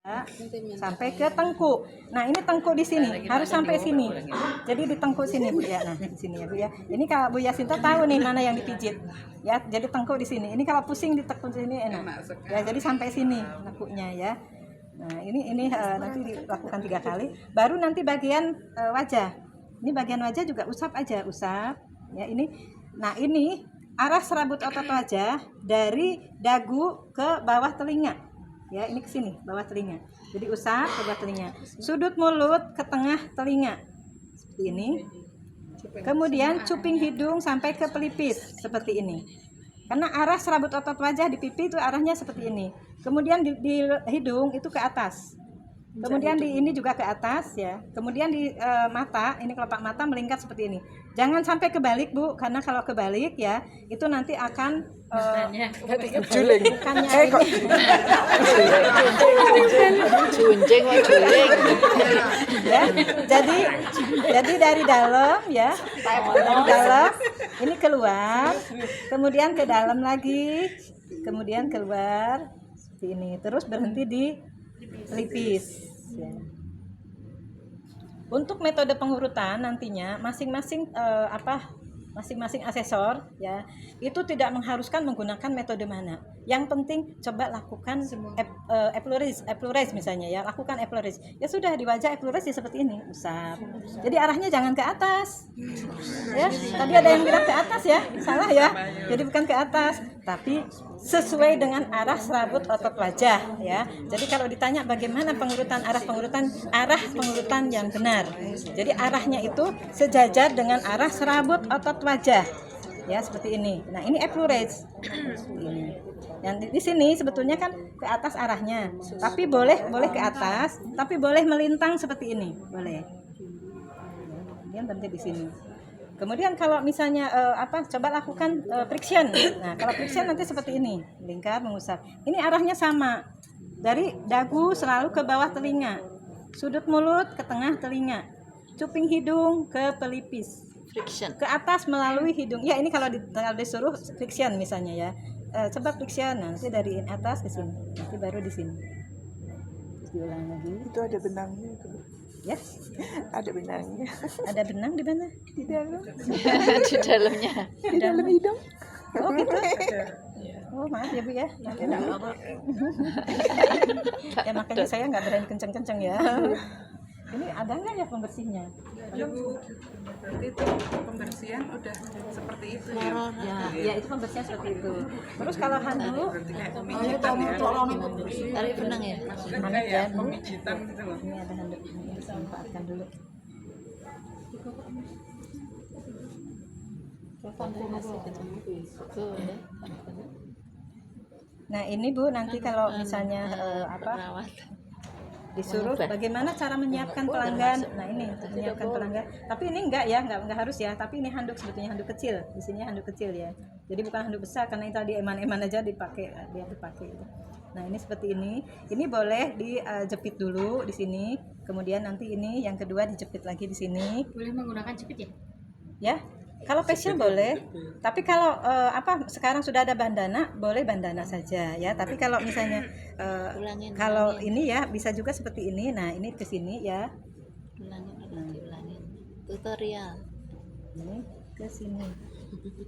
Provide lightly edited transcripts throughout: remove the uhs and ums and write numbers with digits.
sampai ke tengkuk. Nah, ini tengkuk di sini harus sampai sini. Jadi di tengkuk sini Bu ya. Nah, di sini ya Bu ya. Ini kalau Bu Yasinta tahu nih mana yang dipijit. Ya, jadi tengkuk di sini. Ini kalau pusing ditekuk sini enak. Ya, jadi sampai sini tengkuknya ya. Nah, ini nanti dilakukan 3 kali. Baru nanti bagian wajah. Ini bagian wajah juga usap aja, usap. Ya, ini. Nah, ini arah serabut otot wajah dari dagu ke bawah telinga. Ya, ini ke sini, bawah telinga. Jadi usap ke bawah telinga. Sudut mulut ke tengah telinga. Seperti ini. Kemudian cuping hidung sampai ke pelipis seperti ini. Karena arah serabut otot wajah di pipi itu arahnya seperti ini. Kemudian di hidung itu ke atas. Kemudian di ini juga ke atas ya. Kemudian di mata, ini kelopak mata melingkar seperti ini. Jangan sampai kebalik Bu, karena kalau kebalik ya itu nanti akan juling. Bukannya Junjing wah juling. ya. Jadi dari dalam ya. Dari dalam ini keluar, kemudian ke dalam lagi, kemudian keluar seperti ini. Terus berhenti di pelipis. Ya. Untuk metode pengurutan nantinya masing-masing masing-masing asesor ya itu tidak mengharuskan menggunakan metode mana. Yang penting coba lakukan epluris misalnya ya, lakukan epluris. Ya sudah di wajah epluris ya seperti ini, usap. Jadi arahnya jangan ke atas. Ya, tadi ada yang bilang ke atas ya, salah ya. Jadi bukan ke atas, tapi sesuai dengan arah serabut otot wajah ya. Jadi kalau ditanya bagaimana arah pengurutan yang benar. Jadi arahnya itu sejajar dengan arah serabut otot wajah. Ya, seperti ini. Nah, ini epluris. Ini. Yang di sini sebetulnya kan ke atas arahnya. Tapi boleh ke atas, tapi boleh melintang seperti ini. Boleh. Kemudian berhenti di sini. Kemudian kalau misalnya coba lakukan friction. Nah, kalau friction nanti seperti ini, lingkar mengusap. Ini arahnya sama. Dari dagu selalu ke bawah telinga. Sudut mulut ke tengah telinga. Cuping hidung ke pelipis. Friction. Ke atas melalui hidung. Ya, ini kalau disuruh friction misalnya ya. Coba friction nanti dari atas ke sini. Nanti baru di sini. Terus diulang lagi. Itu ada benangnya itu. Ya, Ada benangnya. ada benang di mana? Di dalam. Di dalamnya. Di dalam hidung. Oh gitu. Oh maaf ya Bu ya. Ya makanya saya nggak berani kenceng-kenceng ya. Ini ada nggak ya pembersihnya? Ya Bu, berarti itu pembersihan udah seperti itu ya. Ya itu pembersihan seperti itu. Terus kalau handuk, Berarti kayak pemijitan ya. Tarik benang ya. Enggak ya, pemijitan gitu loh. ini ada handuk ini bisa manfaatkan dulu. Nah ini Bu nanti kalau misalnya disuruh bagaimana cara menyiapkan pelanggan. Nah ini untuk menyiapkan pelanggan. Tapi ini enggak ya, enggak harus ya. Tapi ini handuk sebetulnya handuk kecil. Di sini handuk kecil ya. Jadi bukan handuk besar karena itu tadi eman-eman aja dipakai gitu. Nah ini seperti ini. Ini boleh dijepit dulu di sini. Kemudian nanti ini yang kedua dijepit lagi di sini. Boleh menggunakan jepit ya? Ya. Kalau facial boleh, tapi kalau sekarang sudah ada bandana, boleh bandana saja ya. Tapi kalau misalnya kalau ini ya bisa juga seperti ini. Nah ini ke sini ya. Ulangin. Tutorial. Ini ke sini.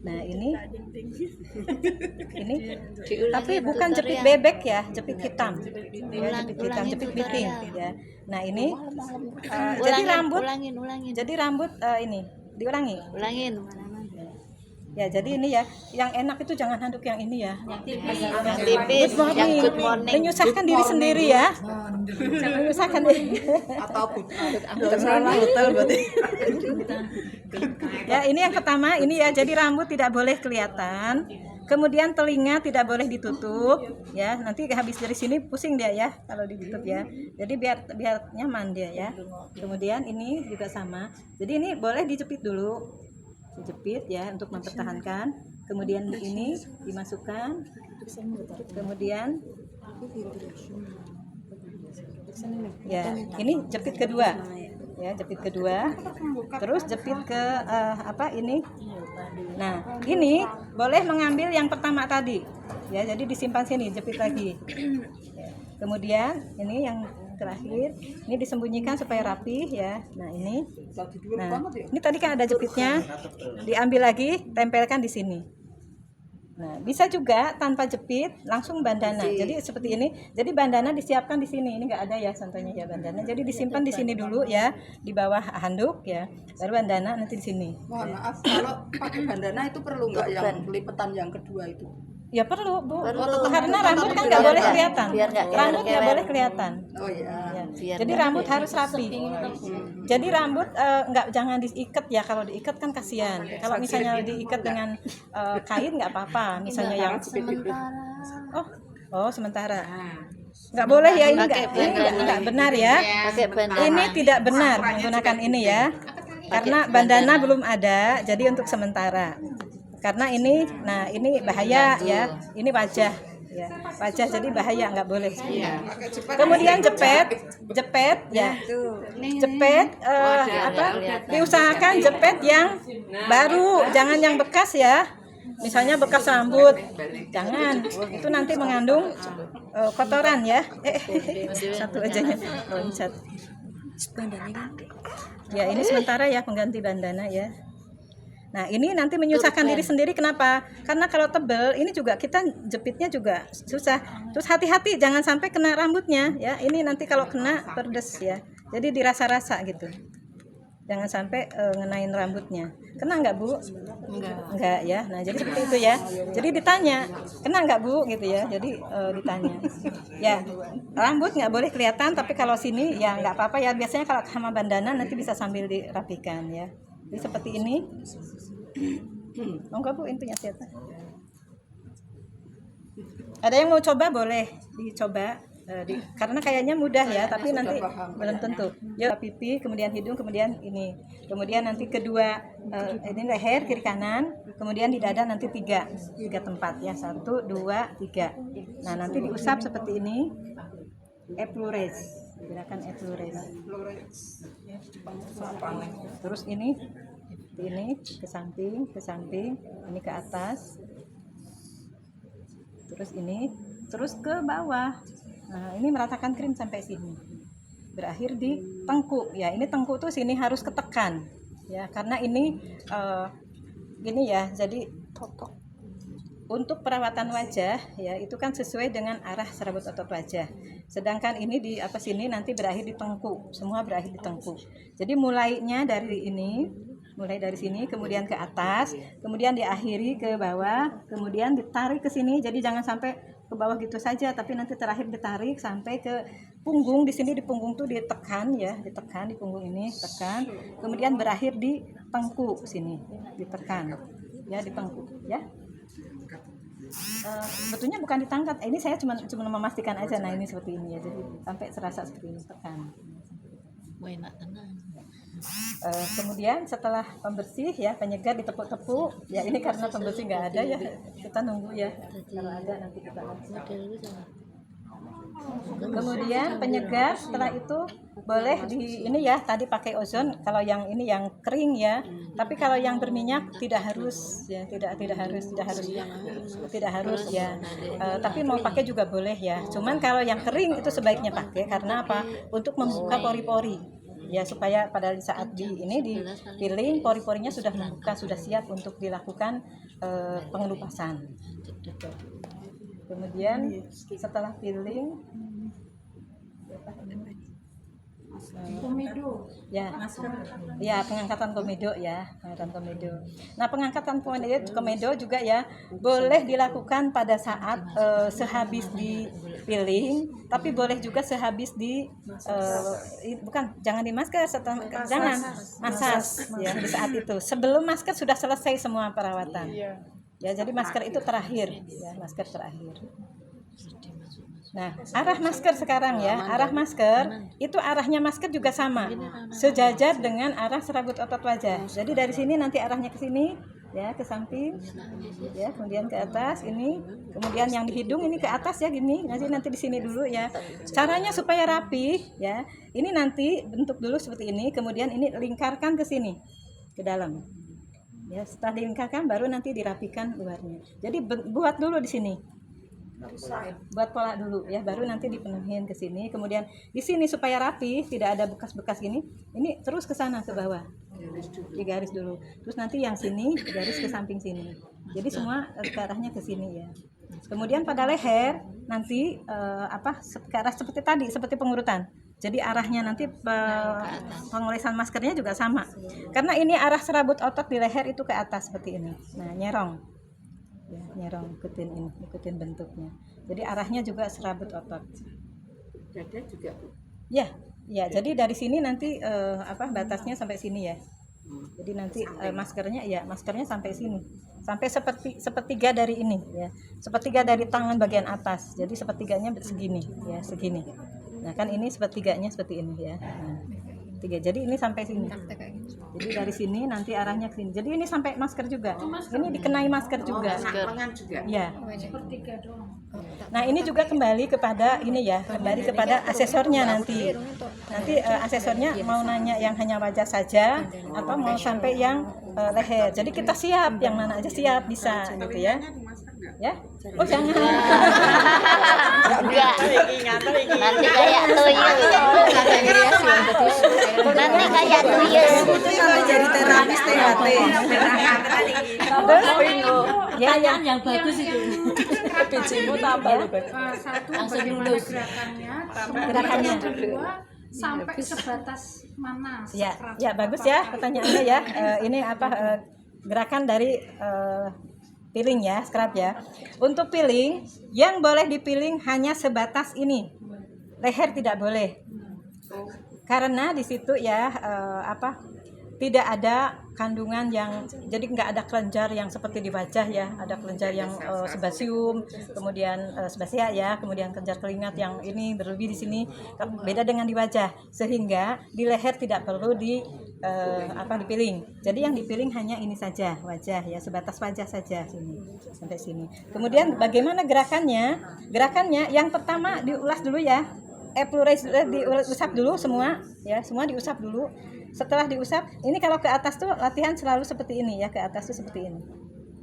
Nah ini, tapi bukan jepit bebek ya, jepit hitam. Ya, jepit hitam, jepit biting ya. Nah ini, jadi rambut. Ulangin. Jadi rambut ini diulangi. Ulangin. Ya, jadi ini ya, yang enak itu jangan handuk yang ini ya. Yang tipis, yang good morning. Menyusahkan diri sendiri ya. Menyusahkan diri. Ya, ini yang pertama, ini ya, jadi rambut tidak boleh kelihatan. Kemudian telinga tidak boleh ditutup, ya. Nanti habis dari sini pusing dia ya kalau ditutup ya. Jadi biar nyaman dia ya. Kemudian ini juga sama. Jadi ini boleh dijepit dulu. Dijepit ya untuk mempertahankan. Kemudian ini dimasukkan. Kemudian ya, ini jepit kedua. Ya, jepit kedua. Terus jepit ke ini. Nah, ini boleh mengambil yang pertama tadi. Ya, jadi disimpan sini, jepit lagi. Ya. Kemudian ini yang terakhir, ini disembunyikan supaya rapi ya. Nah ini, ini tadi kan ada jepitnya, diambil lagi, tempelkan di sini. Nah bisa juga tanpa jepit, langsung bandana. Jadi seperti ini. Jadi bandana disiapkan di sini. Ini nggak ada ya contohnya ya bandana. Jadi disimpan di sini dulu ya, di bawah handuk ya. Baru bandana nanti di sini. Mohon maaf, kalau pakai bandana itu perlu nggak yang lipetan yang kedua itu? Ya perlu Bu, Perlu. karena rambut kan nggak boleh kelihatan. Biar nggak Rambut nggak kewer-kewer. boleh kelihatan. Oh iya. Ya. Biar Jadi nggak rambut harus rapi. Jadi rambut nggak jangan diikat ya. Kalau diikat kan kasihan. Kalau misalnya diikat dengan kain nggak apa-apa. Misalnya yang oh sementara. Nggak boleh ya ini nggak benar ya. pakai bandana. Ini tidak benar menggunakan ini ya. Karena bandana belum ada. Jadi untuk sementara. Karena ini, nah ini bahaya ya. Ini wajah. Ya, wajah jadi bahaya nggak boleh. Kemudian jepit ya, jepit apa? Diusahakan jepit yang baru, jangan yang bekas ya. Misalnya bekas rambut, jangan. Itu nanti mengandung kotoran ya. Satu aja ya, loncat. Ya ini sementara ya pengganti bandana ya. Nah ini nanti menyusahkan diri sendiri, kenapa? Karena kalau tebel ini juga kita jepitnya juga susah. Terus hati-hati jangan sampai kena rambutnya ya. Ini nanti kalau kena pedes ya. Jadi dirasa-rasa gitu. Jangan sampai ngenain rambutnya. Kena nggak Bu? Enggak ya. Nah jadi seperti itu ya. Jadi ditanya, kena nggak Bu gitu ya. Jadi ditanya. Ya rambut nggak boleh kelihatan, tapi kalau sini ya nggak apa-apa ya. Biasanya kalau sama bandana nanti bisa sambil dirapikan ya. Jadi seperti ini. Oh enggak Bu, intinya siapa? Ada yang mau coba boleh dicoba. Karena kayaknya mudah ya, tapi nanti belum tentu. Ya pipi, kemudian hidung, kemudian ini, kemudian nanti kedua ini leher kiri kanan, kemudian di dada nanti tiga tempat ya, 1, 2, 3. Nah nanti diusap seperti ini, eplures, gerakan eplures. Terus ini ke samping, ini ke atas, terus ini, terus ke bawah. Nah, ini meratakan krim sampai sini. Berakhir di tengkuk. Ya, ini tengkuk tuh sini harus ketekan. Ya, karena ini ya. Jadi untuk perawatan wajah ya itu kan sesuai dengan arah serabut otot wajah. Sedangkan ini di sini nanti berakhir di tengkuk. Semua berakhir di tengkuk. Jadi mulainya dari ini, mulai dari sini kemudian ke atas, kemudian diakhiri ke bawah, kemudian ditarik ke sini. Jadi jangan sampai ke bawah gitu saja, tapi nanti terakhir ditarik sampai ke punggung. Di sini di punggung tuh ditekan ya, ditekan di punggung ini, tekan. Kemudian berakhir di tengkuk sini, ditekan. Ya, di tengkuk ya. Sebetulnya bukan ditangkat. Ini saya cuma memastikan aja. Nah, ini seperti ini ya. Jadi sampai serasa seperti ini, tekan. Enak tenang. Kemudian setelah pembersih ya, penyegar ditepuk-tepuk ya. Ini karena pembersih nggak ada ya, kita nunggu ya, kalau ada nanti kita kemudian penyegar. Setelah itu boleh di ini ya, tadi pakai ozon kalau yang ini yang kering ya, tapi kalau yang berminyak tidak harus ya, tidak harus ya. Tapi mau pakai juga boleh ya, cuman kalau yang kering itu sebaiknya pakai. Karena apa? Untuk membuka pori-pori ya, supaya pada saat di peeling pori-porinya sudah membuka, sudah siap untuk dilakukan pengelupasan. Kemudian setelah peeling ya pengangkatan komedo ya, Nah pengangkatan komedo juga ya boleh dilakukan pada saat sehabis di peeling, tapi boleh juga sehabis di jangan di masker, jangan massage ya di saat itu. Sebelum masker sudah selesai semua perawatan. Ya jadi masker itu terakhir ya, masker terakhir. Nah, arah masker sekarang ya, arah masker itu arahnya masker juga sama, sejajar dengan arah serabut otot wajah. Jadi dari sini nanti arahnya ke sini ya, ke samping ya, kemudian ke atas ini, kemudian yang di hidung ini ke atas ya gini. Nanti di sini dulu ya. Caranya supaya rapi ya. Ini nanti bentuk dulu seperti ini, kemudian ini lingkarkan ke sini, ke dalam. Ya, setelah dilingkarkan baru nanti dirapikan luarnya. Jadi buat dulu di sini. buat pola dulu ya, baru nanti dipenuhin ke sini, kemudian di sini supaya rapi, tidak ada bekas-bekas gini, ini terus ke sana ke bawah, digaris dulu, terus nanti yang sini digaris ke samping sini, jadi semua ke arahnya ke sini ya. Kemudian pada leher nanti ke arah seperti tadi, seperti pengurutan. Jadi arahnya nanti pengolesan maskernya juga sama. Karena ini arah serabut otot di leher itu ke atas seperti ini. Nah, nyerong. Ya, nyerong, ikutin bentuknya. Jadi arahnya juga serabut otot. Dada juga. Ya, ya. Jadi dari sini nanti batasnya sampai sini ya. Jadi nanti maskernya sampai sini. Sampai sepertiga dari ini ya. Sepertiga dari tangan bagian atas. Jadi sepertiganya segini ya, segini. Nah kan ini sepertiganya seperti ini ya. Nah, tiga. Jadi ini sampai sini. Jadi dari sini nanti arahnya ke sini. Jadi ini sampai masker juga. Ini dikenai masker juga. Lengan juga. Ya. Nah ini juga kembali kepada ini ya, kembali kepada asesornya nanti. Nanti asesornya mau nanya yang hanya wajah saja atau mau sampai yang leher. Jadi kita siap, yang mana aja siap bisa gitu ya. Ya? Oh jangan. Enggak. Nanti kayak tuyul. Nanti kayak tuyul. Nanti jadi terapis THT. Ya yang bagus itu. Bijimu tambah lo Langsung lulus. gerakannya. Sampai sebatas mana? Ya bagus ya pertanyaannya ya. Ini gerakan dari peeling ya, scrub ya. Untuk peeling, yang boleh dipeeling hanya sebatas ini. Leher tidak boleh. Karena di situ ya tidak ada kandungan yang, jadi nggak ada kelenjar yang seperti di wajah ya, ada kelenjar yang sebasium, kemudian sebasia ya, kemudian kelenjar keringat yang ini berlebih di sini, beda dengan di wajah, sehingga di leher tidak perlu dipiling. Jadi yang dipiling hanya ini saja, wajah ya, sebatas wajah saja sini sampai sini. Kemudian bagaimana gerakannya? Gerakannya yang pertama diulas dulu ya, diusap dulu semua ya, semua diusap dulu. Setelah diusap, ini kalau ke atas tuh latihan selalu seperti ini ya, ke atas tuh seperti ini.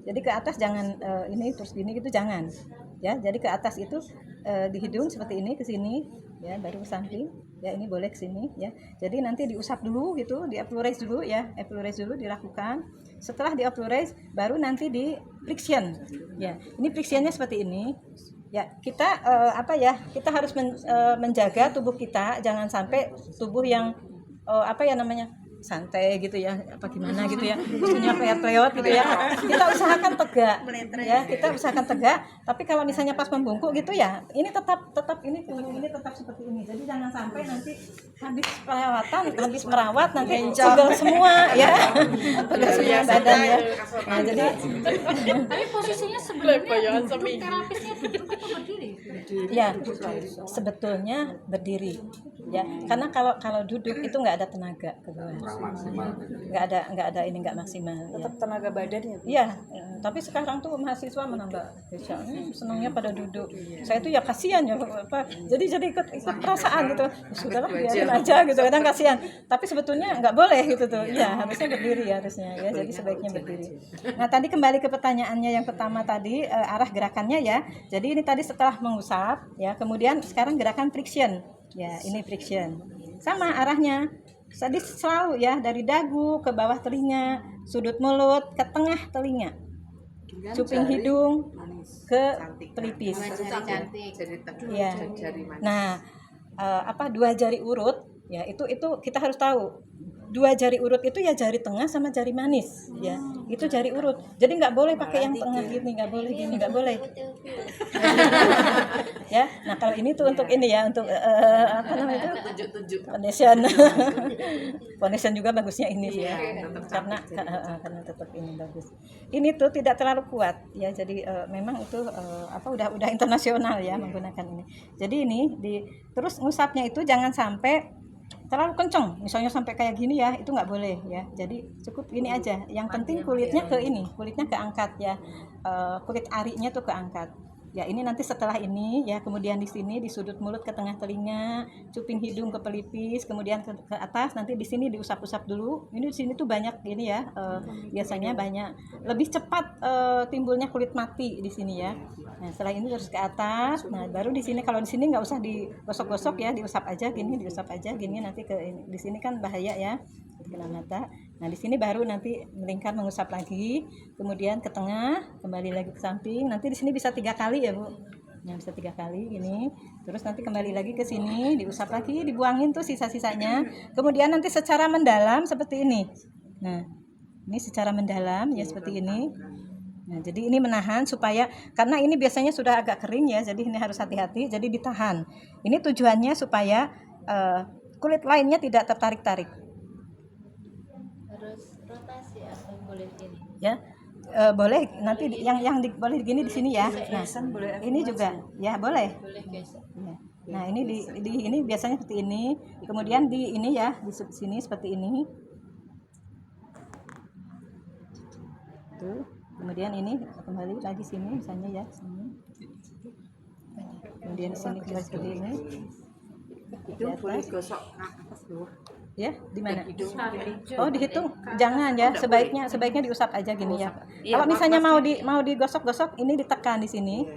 Jadi ke atas jangan ini terus gini gitu, jangan. Ya, jadi ke atas itu di hidung seperti ini ke sini ya, baru ke samping. Ya, ini boleh ke sini ya. Jadi nanti diusap dulu gitu, di-applurize dulu ya, applurize dulu dilakukan. Setelah di-applurize baru nanti di friction. Ya, ini frictionnya seperti ini. Ya, kita kita harus menjaga tubuh kita, jangan sampai tubuh yang santai gitu ya, apa gimana gitu ya, punya pleot gitu ya. Kita usahakan tegak ya, kita usahakan tegak. Tapi kalau misalnya pas membungkuk gitu ya, ini tetap ini tetap seperti ini. Jadi jangan sampai nanti habis perawatan, habis merawat nanti pegel semua ya, pegel semua badan ya. Nah, jadi Tapi posisinya sebenarnya duduk, terapisnya duduk atau berdiri? ya sebetulnya berdiri ya, karena kalau duduk itu nggak ada tenaga ke bawah, nggak ada ini, nggak maksimal ya. tetap tenaga badannya. Iya, tapi sekarang tuh mahasiswa menambah senangnya pada duduk. Saya tuh ya kasihan ya jadi ikut perasaan gitu. Ya sudahlah biarin aja gitu, kadang kasihan. Tapi sebetulnya nggak boleh gitu tuh. Iya, harusnya berdiri harusnya ya. Jadi sebaiknya berdiri. Nah, tadi kembali ke pertanyaannya yang pertama tadi, arah gerakannya ya. Jadi ini tadi setelah mengusap ya, kemudian sekarang gerakan friction. Ya, ini friction. Sama arahnya. Tadi selalu ya, dari dagu ke bawah telinga, sudut mulut ke tengah telinga, cuping hidung ke pelipis. Ya. Nah, 2 jari urut ya, itu kita harus tahu. 2 jari urut itu ya jari tengah sama jari manis ya, itu jari urut. Jadi nggak boleh pakai yang tengah gini, nggak boleh gini, nggak boleh. Ya, nah kalau ini tuh untuk ini ya, untuk foundation. Foundation juga bagusnya ini sih ya, karena tetap ini bagus. Ini tuh tidak terlalu kuat ya, jadi memang itu udah internasional ya menggunakan ini. Jadi ini terus ngusapnya itu jangan sampai terlalu kenceng, misalnya sampai kayak gini ya, itu nggak boleh ya. Jadi cukup ini aja. Yang penting kulitnya keangkat ya, kulit arinya tuh keangkat. Ya, ini nanti setelah ini ya, kemudian di sini di sudut mulut ke tengah telinga, cuping hidung ke pelipis, kemudian ke atas, nanti di sini diusap-usap dulu. Ini di sini tuh banyak ini ya, biasanya banyak lebih cepat timbulnya kulit mati di sini ya. Nah, setelah ini terus ke atas. Nah, baru di sini, kalau di sini nggak usah digosok-gosok ya, diusap aja gini, nanti ke ini. Di sini kan bahaya ya, kena mata. Nah, di sini baru nanti melingkar mengusap lagi, kemudian ke tengah, kembali lagi ke samping. Nanti di sini bisa 3 kali ya Bu. Nah, bisa 3 kali ini. Terus nanti kembali lagi ke sini, diusap lagi, dibuangin tuh sisa-sisanya. Kemudian nanti secara mendalam seperti ini. Nah, ini secara mendalam ya seperti ini. Nah, jadi ini menahan supaya, karena ini biasanya sudah agak kering ya, jadi ini harus hati-hati, jadi ditahan. Ini tujuannya supaya kulit lainnya tidak tertarik-tarik. Ya, boleh nanti boleh gini di sini ya. Nah, ini juga ya boleh. Ya. Nah, ini di ini biasanya seperti ini. Kemudian di ini ya, di sini seperti ini. Tuh. Kemudian ini kembali lagi sini misalnya ya, sini. Kemudian di sini kembali seperti ini. Hidung boleh gosok atas bawah. Ya, di mana? Oh, dihitung. Jangan ya, sebaiknya diusap aja gini ya. Kalau misalnya mau digosok-gosok, ini ditekan di sini,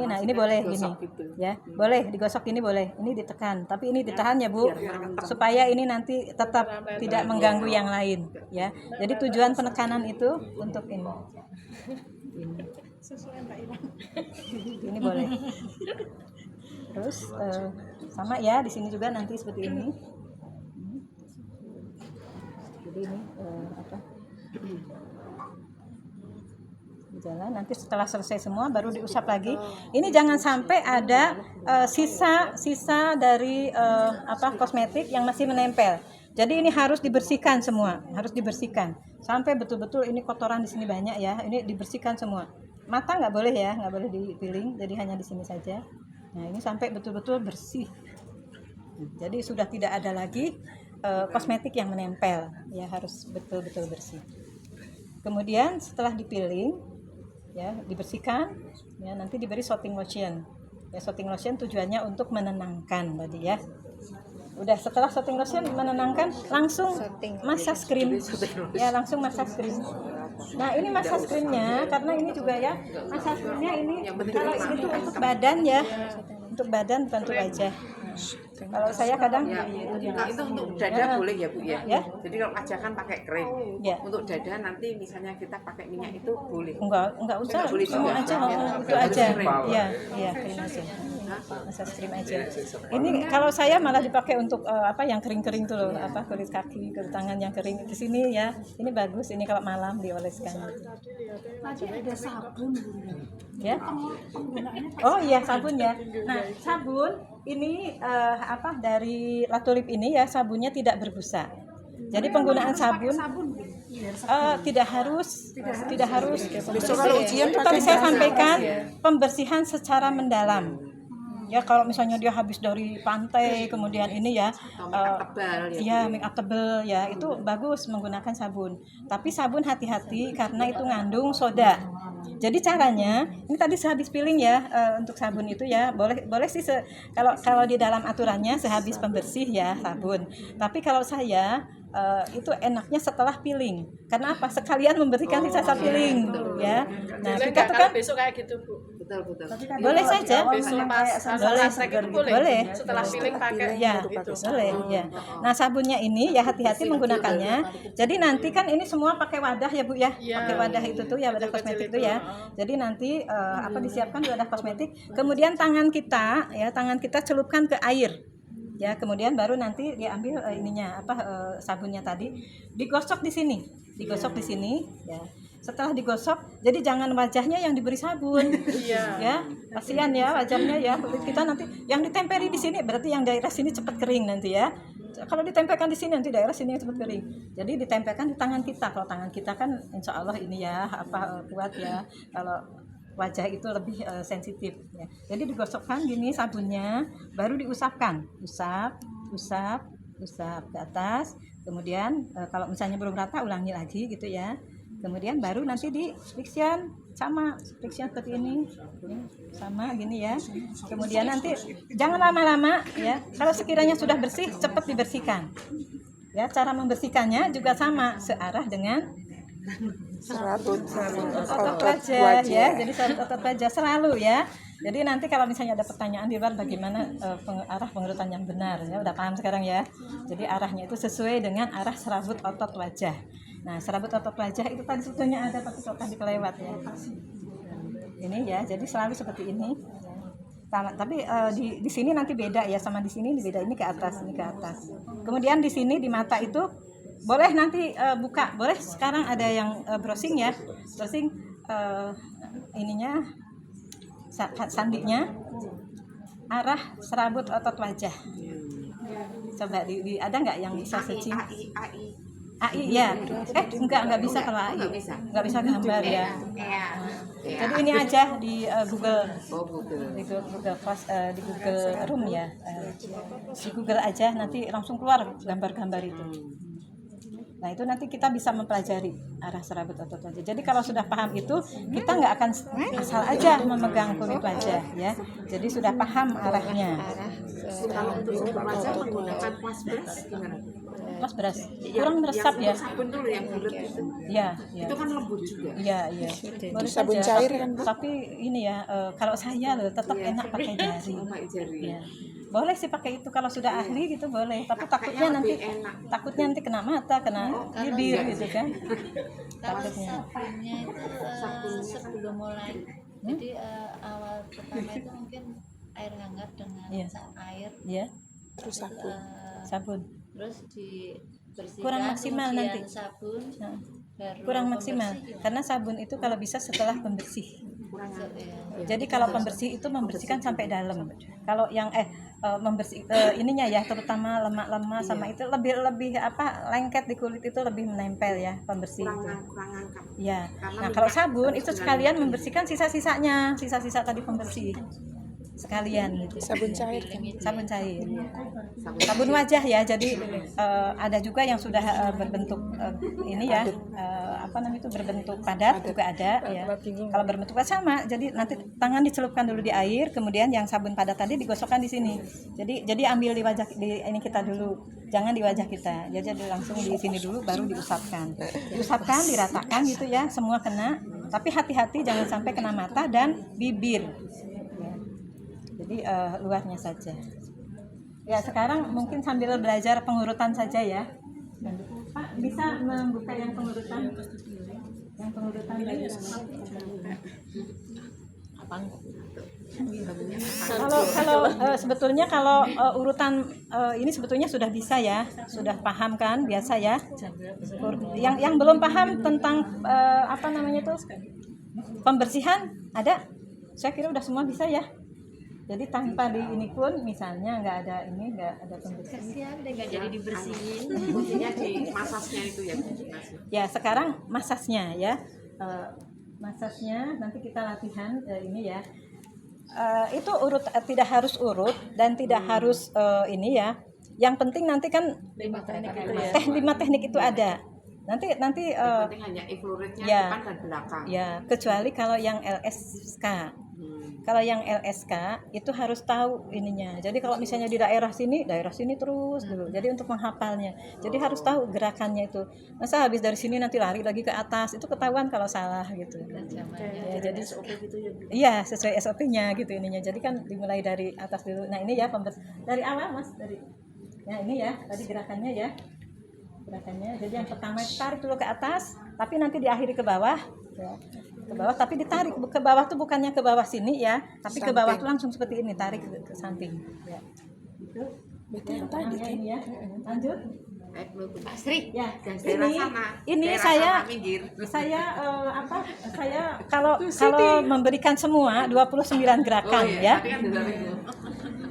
Nah, ini boleh gini. Ya, boleh digosok ini boleh. Ini ditekan, tapi ini ditahan ya, Bu. Supaya ini nanti tetap tidak mengganggu yang lain, ya. Jadi tujuan penekanan itu untuk ini. Ini boleh. Terus sama ya, di sini juga nanti seperti ini. Jadi ini jalan, nanti setelah selesai semua baru diusap lagi. Ini jangan sampai ada sisa dari kosmetik yang masih menempel. Jadi ini harus dibersihkan semua, harus dibersihkan sampai betul-betul ini kotoran di sini banyak ya. Ini dibersihkan semua. Mata nggak boleh ya, nggak boleh dipiling, jadi hanya di sini saja. Nah, ini sampai betul-betul bersih. Jadi sudah tidak ada lagi kosmetik yang menempel, ya harus betul-betul bersih. Kemudian setelah dipiling, ya dibersihkan, ya nanti diberi shooting lotion. Ya, shooting lotion tujuannya untuk menenangkan tadi ya. Udah setelah shooting lotion menenangkan, langsung massage cream. Ya, langsung massage cream. Nah, ini massage creamnya, karena ini juga ya, massage creamnya ini kalau ini tuh untuk badan ya, untuk badan bukan untuk wajah. Kalau saya kadang itu untuk dada boleh ya Bu ya. Ya. Jadi kalau wajah kan pakai krim. Ya. Untuk dada nanti misalnya kita pakai minyak itu boleh. enggak usah, Enggak boleh semua juga. aja, itu Enggak aja. boleh. Iya, krim aja. Massage cream aja. Ini kalau saya malah dipakai untuk yang kering-kering tuh loh, kulit kaki, kulit tangan yang kering di sini ya. Ini bagus, ini kalau malam dioleskan. Tadi ada sabun. Ya. Oh iya, sabun ya. Nah, sabun ini dari Latulip ini ya, sabunnya tidak berbusa. Jadi penggunaan sabun tidak harus itu tadi saya sampaikan pembersihan secara mendalam. Ya, kalau misalnya dia habis dari pantai kemudian ini ya, make up tebal ya, itu bagus menggunakan sabun. Tapi sabun hati-hati karena itu ngandung soda. Jadi caranya, ini tadi sehabis peeling ya, untuk sabun itu ya, boleh sih kalau di dalam aturannya sehabis pembersih ya sabun. Tapi kalau saya itu enaknya setelah peeling. Karena apa? Sekalian memberikan sisa peeling ya. Nah, kita tuh kan besok kayak gitu Bu. Betul. boleh saja. Besok pas praktek itu boleh. Setelah peeling pakai Ya, gitu. boleh ya. Nah, sabunnya ini ya hati-hati menggunakannya. Jadi nanti kan ini semua pakai wadah ya Bu ya. Pakai wadah itu tuh ya, wadah kosmetik itu ya. Jadi nanti disiapkan wadah kosmetik. Kemudian tangan kita celupkan ke air. Ya, kemudian baru nanti diambil sabunnya tadi, digosok di sini ya. Setelah digosok, jadi jangan wajahnya yang diberi sabun. Ya, kasihan ya wajahnya ya, kulit kita nanti yang ditempeli di sini, berarti yang daerah sini cepat kering nanti ya. Kalau ditempelkan di sini nanti daerah sini cepat kering. Jadi ditempelkan di tangan kita. Kalau tangan kita kan insya Allah ini ya kuat ya. Kalau wajah itu lebih sensitif ya. Jadi digosokkan gini sabunnya, baru diusapkan, usap ke atas. Kemudian kalau misalnya belum rata, ulangi lagi gitu ya. Kemudian baru nanti di friction sama friction seperti ini sama gini ya. Kemudian nanti jangan lama-lama ya. Kalau sekiranya sudah bersih cepat dibersihkan. Ya, cara membersihkannya juga sama searah dengan serabut otot wajah ya. Jadi serabut otot wajah selalu ya. Jadi nanti kalau misalnya ada pertanyaan di luar bagaimana arah pengurutan yang benar ya, udah paham sekarang ya. Jadi arahnya itu sesuai dengan arah serabut otot wajah. Nah, serabut otot wajah itu tadi sebetulnya ada tapi kok tadi kelewat ya. Ini ya, jadi selalu seperti ini. Tapi di sini nanti beda ya, sama di sini beda, ini ke atas, ini ke atas. Kemudian di sini di mata itu boleh nanti buka, boleh sekarang ada yang browsing ya, browsing ininya sandinya arah serabut otot wajah. Coba ada nggak yang bisa searching? AI ya, enggak bisa kalau AI, nggak bisa gambar ya. Jadi ini aja di Google, di Google Plus, di Google Room ya, di Google aja nanti langsung keluar gambar-gambar itu. Nah itu nanti kita bisa mempelajari arah serabut otot wajah. Jadi kalau sudah paham itu kita nggak akan asal aja memegang kulit wajah ya. Jadi sudah paham arahnya. Kalau untuk sabun wajah menggunakan kuas beras gimana? Mas beras kurang meresap ya. Sabun dulu yang bulat itu. Iya. Itu kan lembut juga. Iya. Boleh sabun saja, cair kan, Bu? tapi ini ya kalau saya loh tetap enak pakai jari. Pakai jari. Ya. Boleh sih pakai itu kalau sudah ahli gitu boleh. Tapi takutnya nanti kena mata, kena bibir gitu kan. Kalau Takutnya. sabunnya itu sebelum mulai, jadi awal pertama itu mungkin air hangat dengan Iya. air, Ya, terus itu, sabun. sabun. terus dibersihkan, Kurang maksimal kemudian nanti. sabun, Nah, baru kurang maksimal pembersih gitu. karena sabun itu kalau bisa setelah pembersih. Ya. Jadi kalau pembersih itu membersihkan sampai dalam. Kalau yang membersih ininya ya, terutama lemak-lemak sama itu lebih lengket di kulit itu lebih menempel ya pembersih itu. Kurang angkat. Ya. Nah, kalau sabun itu sekalian membersihkan sisa-sisanya, sisa-sisa tadi pembersih. Sekalian gitu. Sabun cair kan? Sabun cair. Sabun wajah ya. Jadi ada juga yang sudah berbentuk ini ya, berbentuk padat juga ada ya. Kalau berbentuk padat sama, jadi nanti tangan dicelupkan dulu di air, kemudian yang sabun padat tadi digosokkan di sini. Jadi ambil di wajah di ini kita dulu, jangan di wajah kita. Jadi langsung di sini dulu baru diusapkan. Diusapkan, diratakan gitu ya, semua kena. Tapi hati-hati jangan sampai kena mata dan bibir. Ya. Jadi luarnya saja. Ya sekarang mungkin sambil belajar pengurutan saja ya. Pak bisa membuka yang pengurutan? Yang pengurutan dari kalau sebetulnya kalau urutan ini sebetulnya sudah bisa ya, sudah paham kan biasa ya. Yang belum paham tentang pembersihan ada? Saya kira udah semua bisa ya. Jadi tanpa di ini pun misalnya nggak ada pembersihan. Kasihan deh nggak jadi dibersihin. Kuncinya di masasnya itu ya. Ya sekarang masasnya ya, masasnya nanti kita latihan ini ya. Itu tidak harus urut dan tidak harus ini ya. Yang penting nanti kan 5 teknik itu ada. Nanti Penting hanya infrarednya ya, depan dan belakang. ya kecuali kalau yang LSK. Kalau yang LSK itu harus tahu ininya. Jadi kalau misalnya di daerah sini terus dulu. Jadi untuk menghafalnya. Jadi harus tahu gerakannya itu. Masa habis dari sini nanti lari lagi ke atas, itu ketahuan kalau salah gitu. Ya, jadi iya sesuai SOP-nya gitu ininya. Jadi kan dimulai dari atas dulu. Nah, ini ya dari awal Mas, ya ini ya, tadi gerakannya ya. Jadi yang pertama tarik dulu ke atas, tapi nanti diakhiri ke bawah ya. Ke bawah tapi ditarik ke bawah tuh bukannya ke bawah sini ya, tapi ke bawah tuh langsung seperti ini, tarik ke samping ya. Itu Berarti yang tadi kan? ya. Lanjut. Asri. Ya, Ini saya kalau memberikan semua 29 gerakan ya.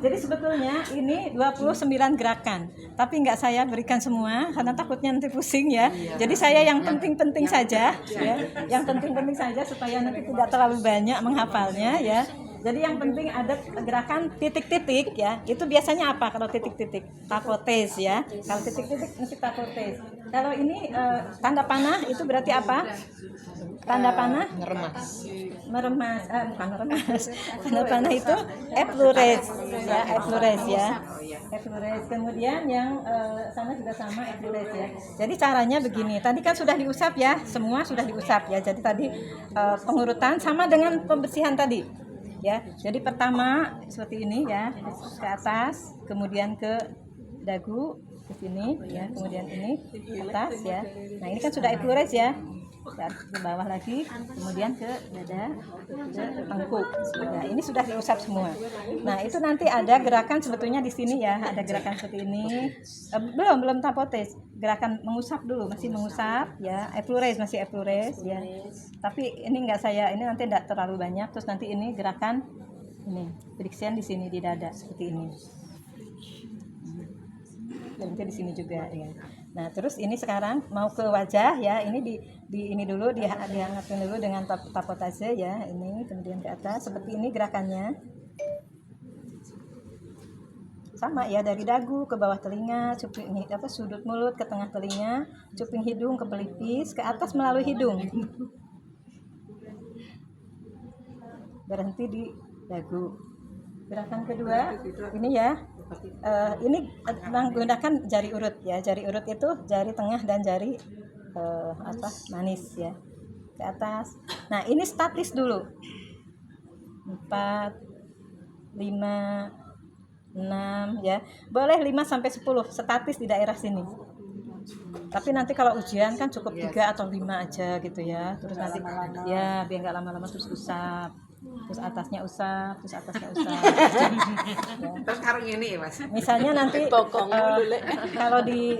Jadi sebetulnya ini 29 gerakan, tapi nggak saya berikan semua karena takutnya nanti pusing ya. Jadi saya yang penting-penting saja, ya, yang penting-penting saja supaya nanti tidak terlalu banyak menghafalnya ya. Jadi yang penting ada gerakan titik-titik ya. Itu biasanya apa kalau titik-titik? Tapotes ya. Kalau titik-titik mesti tapotes. Kalau ini tanda panah itu berarti apa? Tanda panah? Meremas. Bukan meremas. Tanda panah itu effleures ya, effleures ya. Effleures. Kemudian yang sana juga sama effleures ya. Jadi caranya begini. Tadi kan sudah diusap ya, semua sudah diusap ya. Jadi tadi pengurutan sama dengan pembersihan tadi. Ya. Jadi pertama seperti ini ya, ke atas, kemudian ke dagu ke sini ya, kemudian ini ke atas ya. Nah, ini kan sudah effleures ya. Ke bawah lagi, kemudian ke dada, ke tengkuk. Ya, ini sudah diusap semua. Nah, itu nanti ada gerakan sebetulnya di sini ya, ada gerakan seperti ini. Belum tapotes. Gerakan mengusap dulu, masih mengusap ya, effleures masih effleures ya. Tapi ini ini nanti tidak terlalu banyak. Terus nanti ini gerakan ini, friction di sini di dada seperti ini. Nanti di sini juga ya. Nah, terus ini sekarang mau ke wajah ya. Ini ini dulu dihangatkan dulu dengan tapotase ya. Ini kemudian ke atas seperti ini gerakannya. Sama ya, dari dagu ke bawah telinga, cuping sudut mulut ke tengah telinga, cuping hidung ke pelipis, ke atas melalui hidung. Berhenti di dagu. Gerakan kedua ini ya. Ini menggunakan jari urut ya. Jari urut itu jari tengah dan jari manis ya, ke atas. Nah, ini statis dulu. 4, 5, 6 ya. Boleh 5 sampai 10 statis di daerah sini. Tapi nanti kalau ujian kan cukup 3 atau 5 aja gitu ya. Terus nanti ya biar nggak lama-lama terus usap. Terus atasnya usap, terus atasnya usap. Ya. Terus karung ini ya Mas. Misalnya nanti kalau di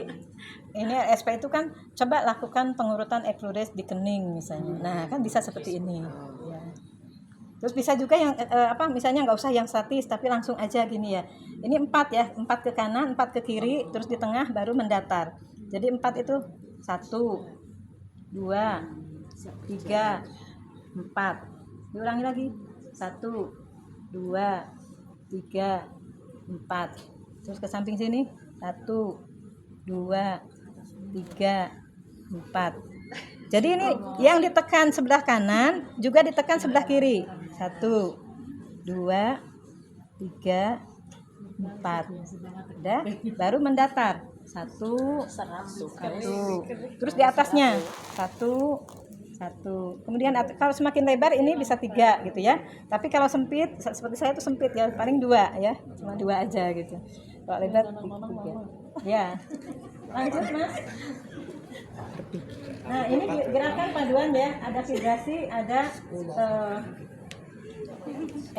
ini SP itu kan coba lakukan pengurutan effleures di kening misalnya. Nah, kan bisa seperti ini. Ya. Terus bisa juga yang misalnya nggak usah yang statis tapi langsung aja gini ya. Ini 4 ya, 4 ke kanan, 4 ke kiri, terus di tengah baru mendatar. Jadi 4 itu 1, 2, 3, 4. Diulangi lagi. 1, 2, 3, 4. Terus ke samping sini. 1, 2, 3, 4. Jadi ini yang ditekan sebelah kanan juga ditekan sebelah kiri. 1, 2, 3, 4. Udah, baru mendatar. 1, 1. Terus di atasnya 1. Kemudian kalau semakin lebar ini bisa 3 gitu ya. Tapi kalau sempit seperti saya itu sempit ya, paling 2 ya, cuma 2 aja gitu. Kalau lebar 3. Ya. Lanjut Mas. Nah, ini gerakan paduan ya, ada vibrasi, ada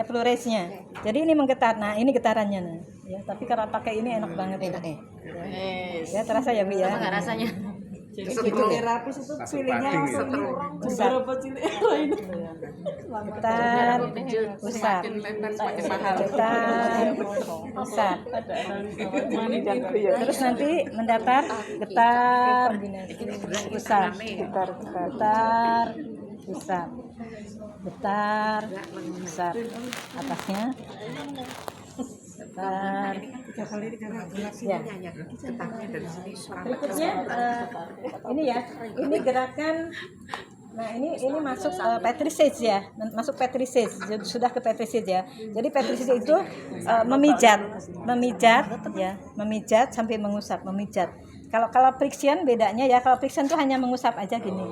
effleuresnya. Jadi ini menggetar. Nah, ini getarannya nah. Ya, tapi kalau pakai ini enak banget. Enak ya. Ya, terasa ya Bu ya. Apa rasanya? Terapis itu feelingnya langsung Usap. Getar, usap. Getar, usap. Terus nanti mendatar, getar, usap. Getar, usap. Getar, usap. Atasnya. Getar. Ya. Berikutnya ini ya, ini gerakan. Nah, ini masuk Petricide ya, masuk Petricide, sudah ke Petricide ya. Jadi Petricide itu memijat sampai mengusap, memijat. Kalau friction bedanya ya, kalau friction itu hanya mengusap aja gini,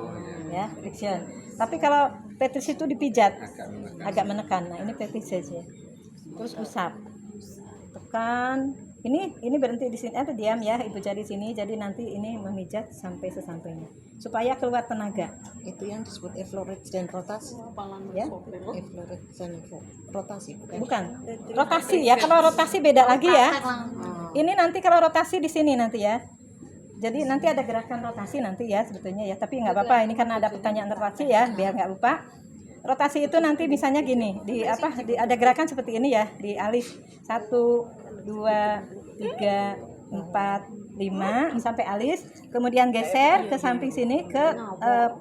ya friction. Tapi kalau Petricide itu dipijat, agak menekan. Nah, ini Petricide ya. Terus usap, tekan. Ini berhenti di sini, diam ya, ibu jari sini. Jadi nanti ini memijat sampai sesampainya, supaya keluar tenaga. Itu yang disebut effleures dan rotasi. Ya, Effleures dan rotasi. bukan rotasi ya. Kalau rotasi beda lagi ya. Ini nanti kalau rotasi di sini nanti ya. Jadi nanti ada gerakan rotasi nanti ya sebetulnya ya. Tapi nggak apa-apa. Ini karena ada pertanyaan rotasi ya, biar nggak lupa. Rotasi itu nanti misalnya gini, ada gerakan seperti ini ya, di alis 1, 2, 3, 4, 5 sampai alis, kemudian geser ke samping sini ke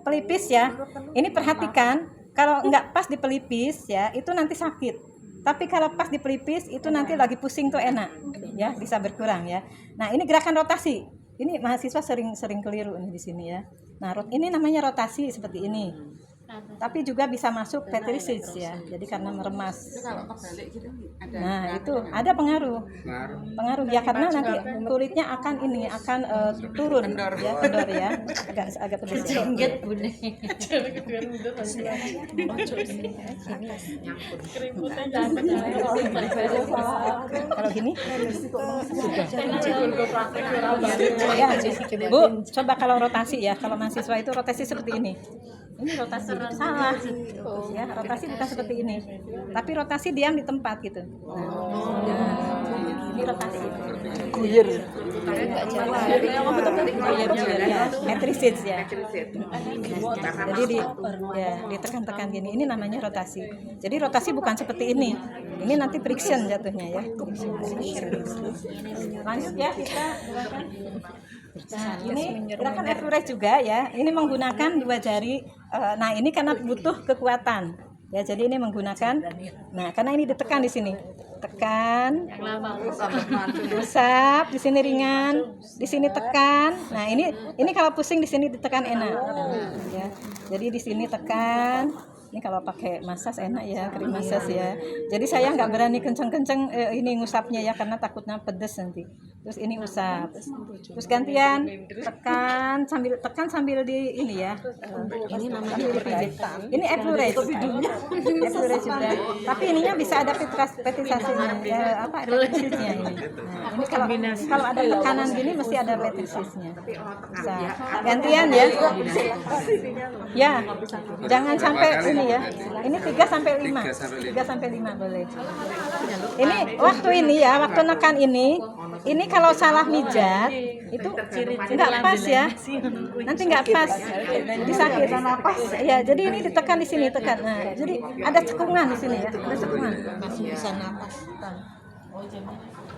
pelipis ya. Ini perhatikan, kalau nggak pas di pelipis ya, itu nanti sakit. Tapi kalau pas di pelipis itu nanti lagi pusing tuh enak, ya bisa berkurang ya. Nah ini gerakan rotasi. Ini mahasiswa sering keliru nih di sini ya. Nah ini namanya rotasi seperti ini. Tapi juga bisa masuk petrisis ya. Jadi karena meremas. Itu kalau kebalik gitu ada. Nah itu ada pengaruh ya karena nanti kulitnya akan turun ya, kendor ya, agak pedes. Jengget bune. Kalau gini, ya, Bu, coba kalau rotasi ya, kalau mahasiswa itu rotasi seperti ini. Ini rotasi salah, ya rotasi bukan seperti ini, tapi rotasi diam di tempat gitu. Ini rotasi. Metrisis ya. Jadi ditekan-tekan gini. Ini namanya rotasi. Jadi rotasi bukan seperti ini. Ini nanti friction jatuhnya ya. Lanjut ya kita. Nah, ini gerakan effleurage juga ya. Ini menggunakan 2 jari. Nah, ini karena butuh kekuatan. Ya, jadi ini menggunakan. Nah, karena ini ditekan di sini. Tekan. Usap, di sini ringan, di sini tekan. Nah, ini kalau pusing di sini ditekan enak. Ya. Jadi di sini tekan. Ini kalau pakai massage enak ya, krim massage ya. Jadi saya nggak berani kenceng-kenceng ini ngusapnya ya karena takutnya pedes nanti. Terus ini usap. Terus gantian tekan sambil di ini ya. Ini namanya dipijit. Ini effleurage. Effleurage juga. Tapi ininya bisa ada petrisasinya ya, petrisisnya ini. Nah, ini kalau ada tekanan gini mesti ada petrisisnya. Bisa. Gantian ya. Ya. Jangan sampai ini ya. Ini 3 sampai 5. 3 sampai 5 boleh. Ini waktu ini ya, waktu nekan ini kalau salah mijat itu nggak pas ya. Nanti nggak pas. Disakit. Ya, jadi ini ditekan di sini tekan. Nah, jadi ada cekungan di sini ya. Ada cekungan. Masih bisa napas.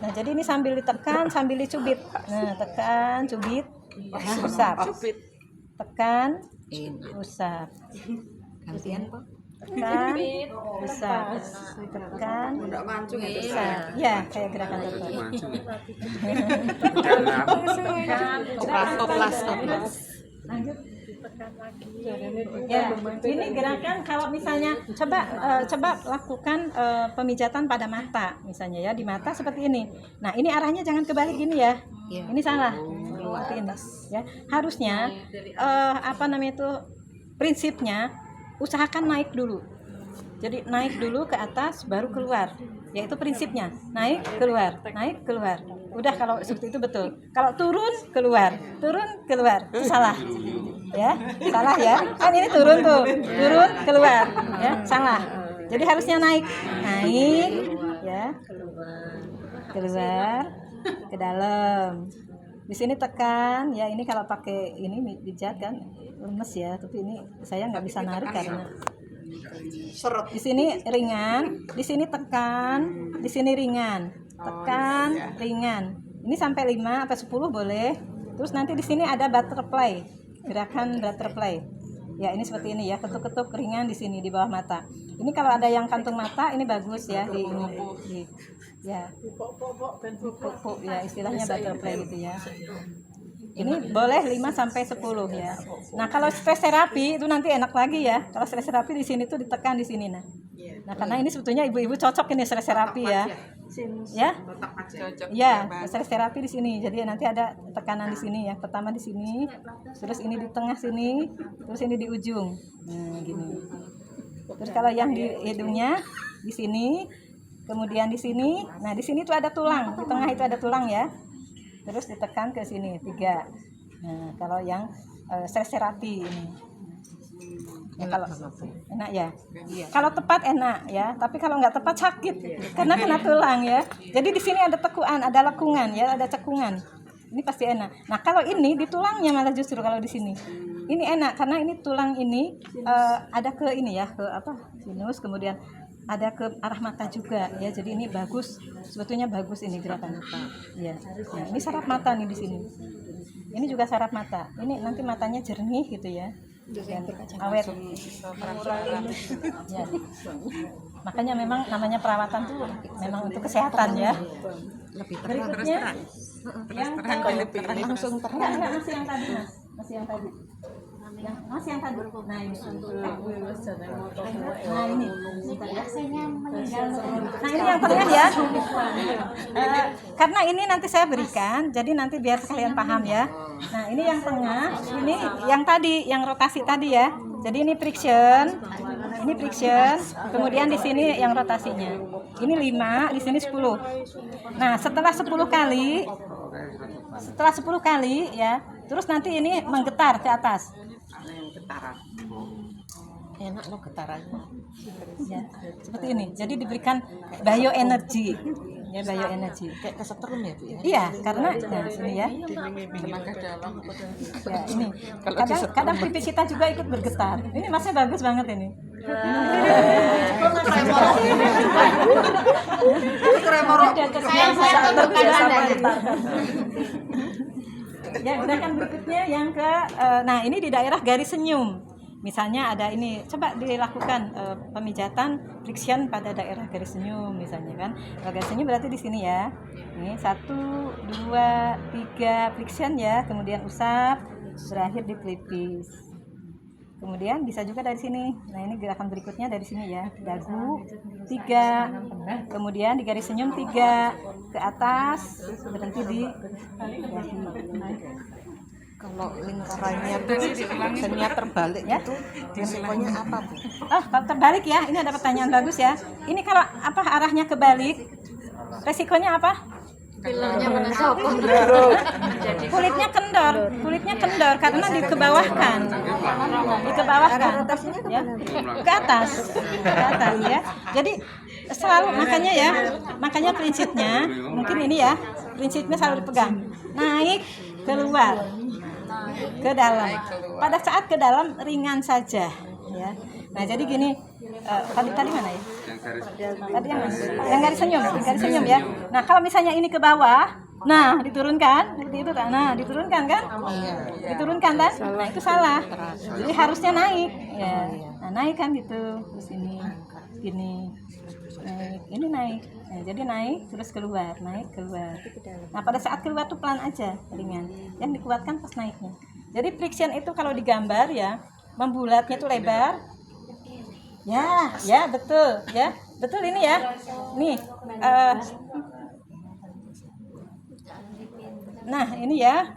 Nah, jadi ini sambil ditekan, sambil dicubit. Nah, tekan, cubit, usap. Tekan, usap. Gantian Pak. Tekan, usap. Tekan, usap. Ya, kayak gerakan dokter. Lanjut. Ya, ini gerakan kalau misalnya coba lakukan pemijatan pada mata misalnya ya, di mata seperti ini. Nah, ini arahnya jangan kebalik gini ya. Ini salah. Seperti ini ya. Harusnya prinsipnya usahakan naik dulu. Jadi naik dulu ke atas baru keluar. Yaitu prinsipnya. Naik, keluar. Naik, keluar. Udah kalau seperti itu betul. Kalau turun, keluar. Turun, keluar. Itu salah. Ya, salah ya. Kan ini turun tuh. Turun, keluar. Ya, salah. Jadi harusnya naik. Naik, ya. Keluar ke dalam. Di sini tekan, ya ini kalau pakai ini pijat kan lemes ya, tapi ini saya nggak bisa narik karena di sini ringan, di sini tekan, di sini ringan, tekan, ringan. Ini sampai 5 atau 10 boleh. Terus nanti di sini ada butterfly, gerakan butterfly. Ya ini seperti ini ya, ketuk-ketuk ringan di sini di bawah mata. Ini kalau ada yang kantung mata ini bagus ya ya pupuk ya istilahnya butterfly gitu ya. Ini boleh 5 sampai 10 ya. Nah, kalau stress terapi itu nanti enak lagi ya. Kalau stress terapi di sini tuh ditekan di sini nah. Nah, karena ini sebetulnya ibu-ibu cocok ini stress terapi ya. Ya? Ya, stress terapi di sini. Jadi nanti ada tekanan di sini ya. Pertama di sini, terus ini di tengah sini, terus ini di ujung. Nah, gini. Terus kalau yang di hidungnya di sini, kemudian di sini. Nah, di sini tuh ada tulang. Di tengah itu ada tulang ya. Terus ditekan ke sini 3. Nah, kalau yang stress terapi ini. Ya, kalau enak ya. Kalau tepat enak ya, tapi kalau nggak tepat sakit karena kena tulang ya. Jadi di sini ada tekuan, ada lekungan ya, ada cekungan. Ini pasti enak. Nah, kalau ini di tulangnya malah justru kalau di sini. Ini enak karena ini tulang ini ada ke ini ya, ke sinus, kemudian ada ke arah mata juga ya, jadi ini bagus, sebetulnya bagus ini gerakan mata ya. Nah, ini saraf mata nih di sini, ini juga saraf mata, ini nanti matanya jernih gitu ya dan awet ya. Makanya memang namanya perawatan tuh memang untuk kesehatan ya. Lebih terang. Berikutnya yang Langsung terang. enggak, masih yang tadi Mas. Masih yang tadi. Masih yang tadi. Nah ini. Nah ini. Nah ini yang tengah ya. Karena ini nanti saya berikan, jadi nanti biar kalian paham ya. Nah ini yang tengah, ini yang tadi, yang rotasi tadi ya. Jadi ini friction, kemudian di sini yang rotasinya. Ini 5, di sini 10. Nah setelah 10 kali ya, terus nanti ini menggetar ke atas. Enak loh getarannya. Ya, seperti ini. Jadi diberikan bioenergi. Ya, bioenergi. Kayak kesetrum ya Bu ya. Iya, karena nah, sini ya. Ya, ini. Kadang pipi kita juga ikut bergetar. Ini masnya bagus banget ini. Ya, gerakan berikutnya yang ke nah ini di daerah garis senyum. Misalnya ada ini, coba dilakukan pemijatan friction pada daerah garis senyum misalnya kan. Kalau garis senyum berarti di sini ya. Ini 1, 2, 3 friction ya, kemudian usap berakhir di pelipis. Kemudian bisa juga dari sini. Nah, ini gerakan berikutnya dari sini ya. Dagu 3, kemudian di garis senyum 3 ke atas, berhenti di Kalau lingkarannya tuh senia terbalik ya. itu resikonya apa Bu? Oh, kalau terbalik ya, ini ada pertanyaan bagus ya. Ini kalau apa arahnya kebalik, resikonya apa? Filmnya menetap. Kulitnya kendor karena dikebawahkan, ya, ke atas ya. Jadi selalu makanya prinsipnya mungkin ini ya, prinsipnya selalu dipegang, naik keluar ke dalam. Pada saat ke dalam ringan saja ya. Nah jadi gini, tadi mana ya? Tadi yang mana? Yang garis senyum ya. Nah kalau misalnya ini ke bawah, nah diturunkan seperti itu kan? Nah diturunkan kan? Diturunkan kan? Nah itu salah. Jadi harusnya naik ya. Nah naik kan gitu, terus ini gini. Naik, ini naik. Nah, jadi naik terus keluar, naik keluar. Nah pada saat keluar tuh pelan aja, ringan. Yang dikuatkan pas naiknya. Jadi friction itu kalau digambar ya, membulatnya itu lebar. Ya betul ya, betul ini ya. Nih, nah ini ya.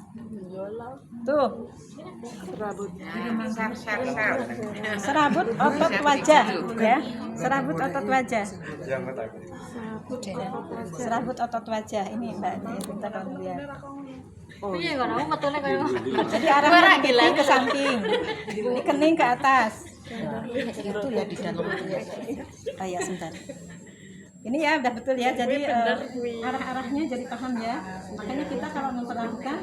Tuh. Serabut otot wajah ya. Serabut otot wajah. Serabut otot wajah ini Mbak, bentar kamu lihat. Iya, kalau mau metune kayak Jadi arahnya pipi ke samping, ini kening ke atas. Itu ya di dalam Oh ya sebentar. Ini ya udah betul ya. Jadi arah-arahnya jadi paham ya. Makanya kita kalau memperlakukan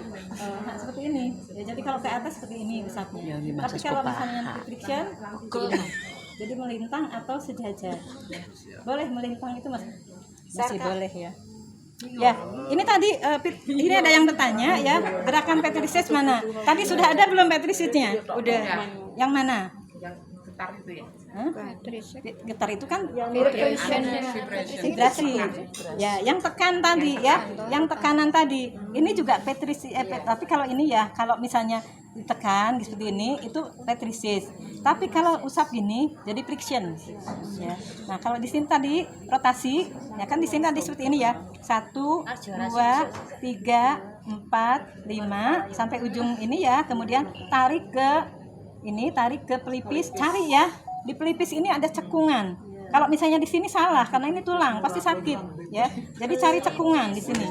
seperti ini. Ya, jadi kalau ke atas seperti ini usapnya. Tapi kalau misalnya friction, jadi melintang atau sejajar. Boleh melintang itu masih boleh ya. Ya, ini tadi ini ada yang bertanya ya, gerakan petrisis mana? Tadi sudah ada belum petrisisnya? Udah. Yang mana? Yang getar itu ya. Getar itu kan vibrasi. Ya, yang tekan tadi ya, yang tekanan tadi. Ini juga petrisis. Tapi kalau ini ya, kalau misalnya ditekan seperti ini itu petrisis. Tapi kalau usap gini jadi friction. Ya. Nah, kalau di sini tadi rotasi, ya kan di sini tadi seperti ini ya. 1, 2, 3, 4, 5 sampai ujung ini ya. Kemudian tarik ke pelipis, cari ya. Di pelipis ini ada cekungan. Kalau misalnya di sini salah karena ini tulang pasti sakit ya. Jadi cari cekungan di sini.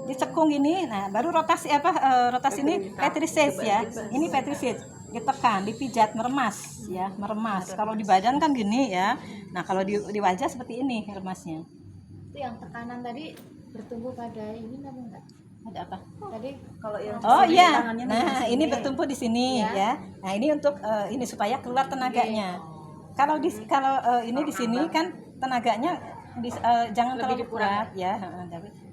Dicekung ini, nah baru rotasi rotasi ini petrisis ya. Ini petrisis. Ditekan, dipijat, meremas ya, meremas. Kalau di badan kan gini ya. Nah, kalau di wajah seperti ini remasnya. Itu yang tekanan tadi bertumbuh pada ini enggak? Ada apa? Tadi kalau yang Oh iya. Nah, ini bertumpu di sini ya. Nah, ini untuk ini supaya keluar tenaganya. Kalau ini di sini kan tenaganya jangan terlalu kuat ya.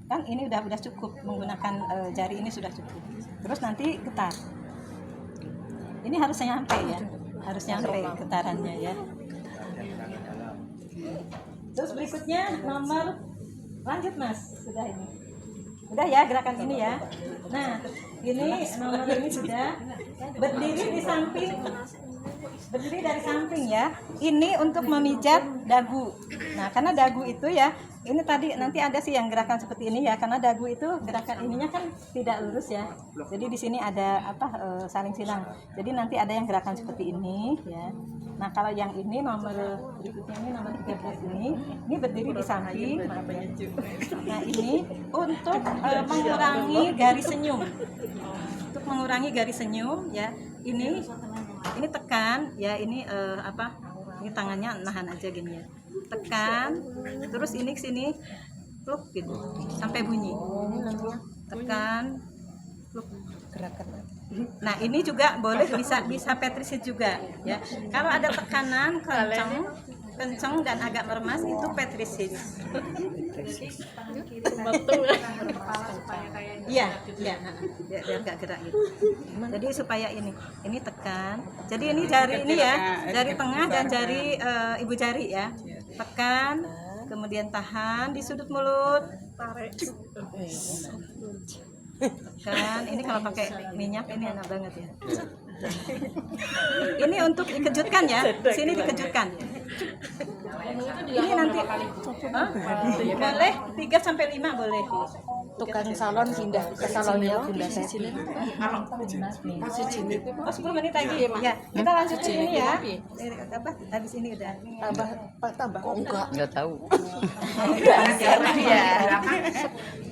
Kan ini udah cukup menggunakan jari ini sudah cukup. Terus nanti getar. Ini harus nyampe ya. Harus nyampe getarannya ya. Terus berikutnya nomor, lanjut Mas, sudah ini. Udah ya gerakan ini ya. Nah, ini nomor ini sudah berdiri di samping, berdiri dari samping ya. Ini untuk memijat dagu. Nah, karena dagu itu ya, ini tadi nanti ada sih yang gerakan seperti ini ya, karena dagu itu gerakan ininya kan tidak lurus ya. Jadi di sini ada saling silang. Jadi nanti ada yang gerakan seperti ini ya. Nah, kalau yang ini nomor berikutnya ini nomor 13 ini berdiri di samping. Maaf ya. Nah, ini untuk mengurangi garis senyum. Untuk mengurangi garis senyum ya. Ini tekan ya, ini ini tangannya nahan aja gini ya. Tekan, terus ini ke sini pluk gitu sampai bunyi. Tekan, pluk, gerakan. Nah, ini juga boleh bisa petrisit juga ya. Kalau ada tekanan kencang dan agak meremas itu petrisit. Iya, biar nggak gerak gitu. Jadi supaya ini tekan. Jadi ini jari ini ya, jari tengah dan jari ibu jari ya. Tekan, kemudian tahan di sudut mulut. Tarik. Kan ini kalau pakai minyak ini enak banget ya. Ini untuk dikejutkan ya, sini dikejutkan. Ini nanti boleh 3 sampai 5 boleh. Tukang salon pindah ke salonnya Bunda Seti. Oh 10 menit lagi ya. Kita lanjut ini ya. Habis ini udah. Tambah kok enggak tahu.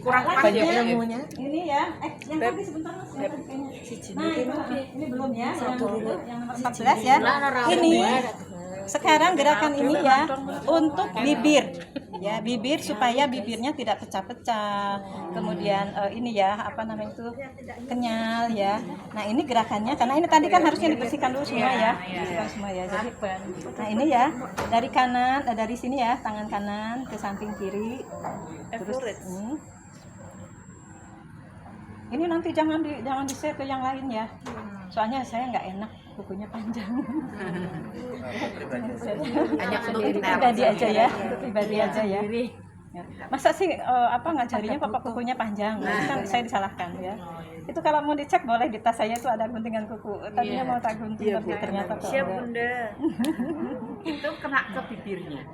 Kurang banyak ilmunya. Ini ya. Yang tadi sebentar Mas. Nah, ini belum ya. Yang nomor 14 ya. Ini sekarang gerakan ini ya untuk bibir ya, bibir supaya bibirnya tidak pecah-pecah, kemudian ini ya itu kenyal ya. Nah, ini gerakannya karena ini tadi kan harusnya dibersihkan dulu semua ya, bersihkan semua ya. Jadi nah ini ya dari kanan, dari sini ya, tangan kanan ke samping kiri, terus ini nanti jangan di share ke yang lain ya, soalnya saya nggak enak kukunya panjang. Pribadi aja ya, pribadi aja ya. Masa sih ngajarinya papa kukunya panjang, kan saya disalahkan ya. Itu kalau mau dicek boleh di tas saya itu ada guntingan kuku. Tadinya mau tak gunting tapi ternyata kok Siap enggak. Bunda. Itu kena ke bibirnya.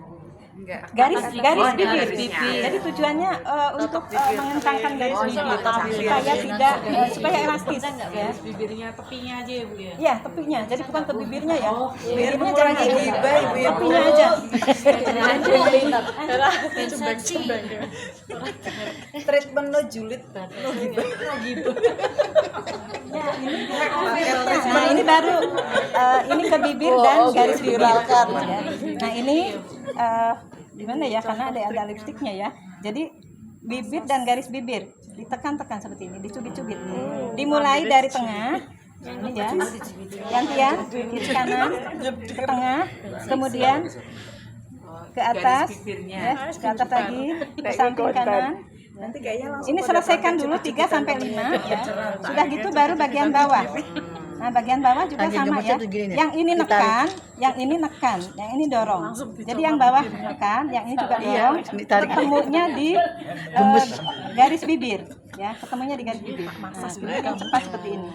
Garis bibir. Jadi tujuannya untuk mengentangkan garis bibir supaya tidak supaya elastis ya. Bibirnya tepinya aja ya Bu ya. Iya, tepinya. Jadi bukan ke bibirnya ya. Bibirnya jangan kayak gini. Tepinya aja. Treatment no julid. Nah, ini baru ini ke bibir dan garis bibir. Ya. Nah, ini gimana ya, karena ada lipstiknya ya. Jadi bibir dan garis bibir ditekan-tekan seperti ini, dicubit-cubit. Dimulai dari tengah. Ini ya. Gantian kiri kanan ke tengah, kemudian ke atas ya, ke atas lagi, ke samping kanan. Ini selesaikan dulu 3 sampai 5 ya. Sudah gitu baru bagian bawah. Nah, bagian bawah juga sama ya. Yang ini nekan, yang ini nekan, yang ini dorong. Jadi yang bawah nekan, yang ini juga dorong. Ketemunya di garis bibir ya, ketemunya di garis bibir. Nah, yang cepat seperti ini.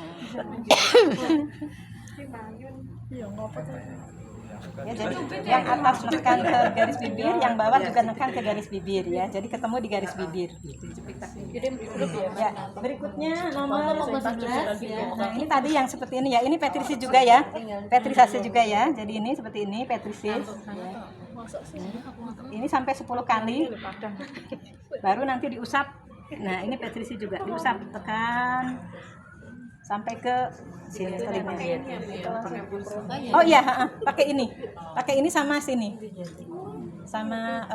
Ya, jadi yang atas nekan ke garis bibir, yang bawah juga nekan ke garis bibir ya. Jadi ketemu di garis bibir. Ya, berikutnya nomor 14 ya. Nah, ini tadi yang seperti ini ya. Ini petrisis juga ya. Petrisase juga ya. Jadi ini seperti ini petrisis. Ya. Ini sampai 10 kali. Baru nanti diusap. Nah, ini petrisis juga diusap, tekan sampai ke sini telinganya. Oh iya, pakai ini sama sini, sama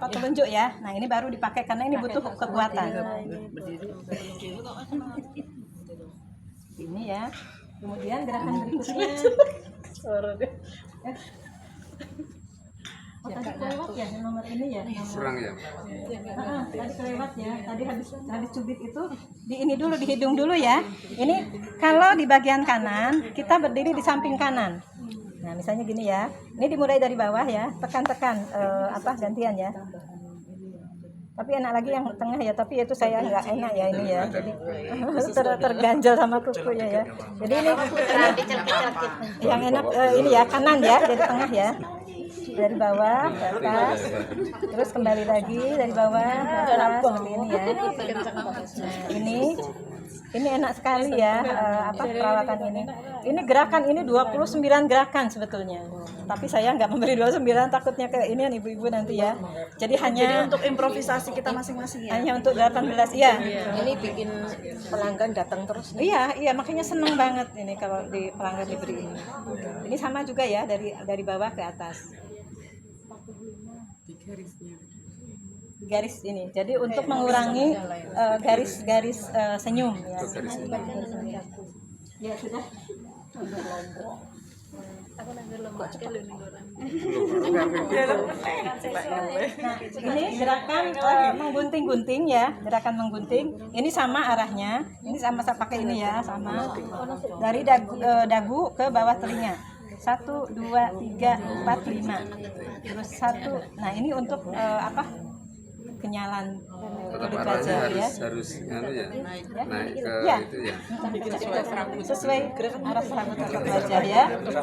telunjuk ya. Nah, ini baru dipakai karena ini butuh kekuatan. Ini ya. Kemudian gerakan berikutnya. Oh, tadi kelewat ya nomor ini ya. Kurang ya. Tadi kelewat ya. Tadi habis cubit itu di ini dulu, di hidung dulu ya. Ini kalau di bagian kanan kita berdiri di samping kanan. Nah, misalnya gini ya. Ini dimulai dari bawah ya, tekan-tekan gantian ya. Tapi enak lagi yang tengah ya, tapi itu saya nggak enak ya ini ya. Jadi terganjal sama kukunya ya. Jadi ini yang enak ini ya, kanan ya, dari tengah ya. Dari bawah ke atas, terus kembali lagi dari bawah ke atas seperti ini ya. Nah, ini enak sekali ya, perawatan ini. Ini gerakan ini 29 gerakan sebetulnya. Tapi saya nggak memberi 29, takutnya ke ini ibu-ibu nanti ya. Jadi hanya Untuk improvisasi kita masing-masing ya. hanya untuk 18 ya. Ini bikin pelanggan datang terus. Iya, makanya seneng banget ini kalau di pelanggan diberi ini. Ini sama juga ya, dari bawah ke atas. Garis ini. Jadi untuk mengurangi garis-garis senyum ya. Ya sudah. Nah, ini gerakan menggunting-gunting ya, gerakan menggunting. Ini sama arahnya. Ini sama pakai ini ya, sama. Dari dagu ke bawah telinga. 1, 2, 3, 4, 5. Terus 1. Nah, ini untuk kenyalan tetap kulit arahnya wajah ya. harus naik ke Ya. itu ya. Sesuai arah rambut tetap wajah ya. 2,